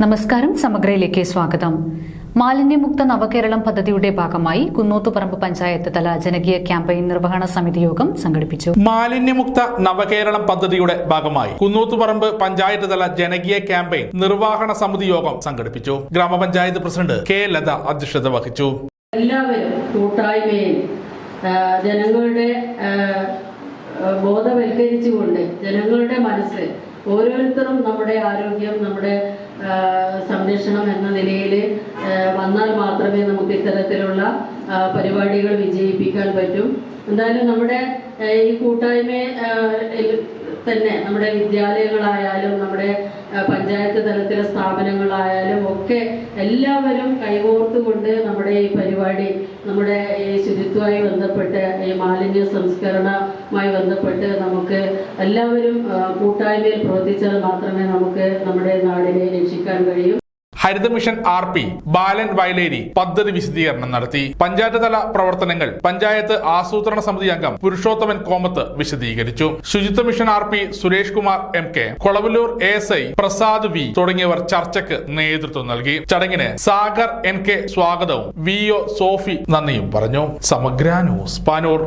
നമസ്കാരം, സമഗ്രയിലേക്ക് സ്വാഗതം. മാലിന്യമുക്ത നവകേരളം പദ്ധതിയുടെ ഭാഗമായി കുന്നോത്തുപറമ്പ് പഞ്ചായത്ത് തല ജനകീയ ക്യാമ്പയിൻ നിർവഹണ സമിതി യോഗം സംഘടിപ്പിച്ചു. മാലിന്യമുക്ത നവകേരളം പദ്ധതിയുടെ ഭാഗമായി കുന്നോത്തുപറമ്പ് പഞ്ചായത്ത് തല ജനകീയ ക്യാമ്പയിൻ നിർവഹണ സമിതി യോഗം സംഘടിപ്പിച്ചു. ഗ്രാമപഞ്ചായത്ത് പ്രസിഡന്റ് കെ ലത അധ്യക്ഷത വഹിച്ചു. എല്ലാവരും കൂട്ടായ്മയിൽ ജനങ്ങളുടെ ബോധവൽക്കരിച്ചുകൊണ്ട് ജനങ്ങളുടെ മനസ്സ് ഓരോരുത്തരും നമ്മുടെ ആരോഗ്യം, നമ്മുടെ സംരക്ഷണം എന്ന നിലയിൽ വന്നാൽ മാത്രമേ നമുക്ക് ഇത്തരത്തിലുള്ള പരിപാടികൾ വിജയിപ്പിക്കാൻ പറ്റും. എന്തായാലും നമ്മുടെ ഈ കൂട്ടായ്മ തന്നെ നമ്മുടെ വിദ്യാലയങ്ങളായാലും നമ്മുടെ പഞ്ചായത്ത് തലത്തിലെ സ്ഥാപനങ്ങളായാലും ഒക്കെ എല്ലാവരും കൈകോർത്തുകൊണ്ട് നമ്മുടെ ഈ പരിപാടി നമ്മുടെ ഈ ശുചിത്വമായി ബന്ധപ്പെട്ട് ഈ മാലിന്യ സംസ്കരണവുമായി ബന്ധപ്പെട്ട് നമുക്ക് എല്ലാവരും കൂട്ടായ്മയിൽ പ്രവർത്തിച്ചാൽ മാത്രമേ നമുക്ക് നമ്മുടെ നാടിനെ രക്ഷിക്കാൻ കഴിയൂ. ഹരിത മിഷൻ RP ബാലൻ വയലേരി പദ്ധതി വിശദീകരണം നടത്തി. പഞ്ചായത്ത് തല പ്രവർത്തനങ്ങൾ പഞ്ചായത്ത് ആസൂത്രണ സമിതി അംഗം പുരുഷോത്തമൻ കോമത്ത് വിശദീകരിച്ചു. ശുചിത്വ mission RP Suresh Kumar MK, Kolavallur ASI Prasad V തുടങ്ങിയവർ ചർച്ചയ്ക്ക് നേതൃത്വം നൽകി. ചടങ്ങിന് സാഗർ NK സ്വാഗതവും VO സോഫി നന്ദിയും പറഞ്ഞു. സമഗ്ര ന്യൂസ് പാനൂർ.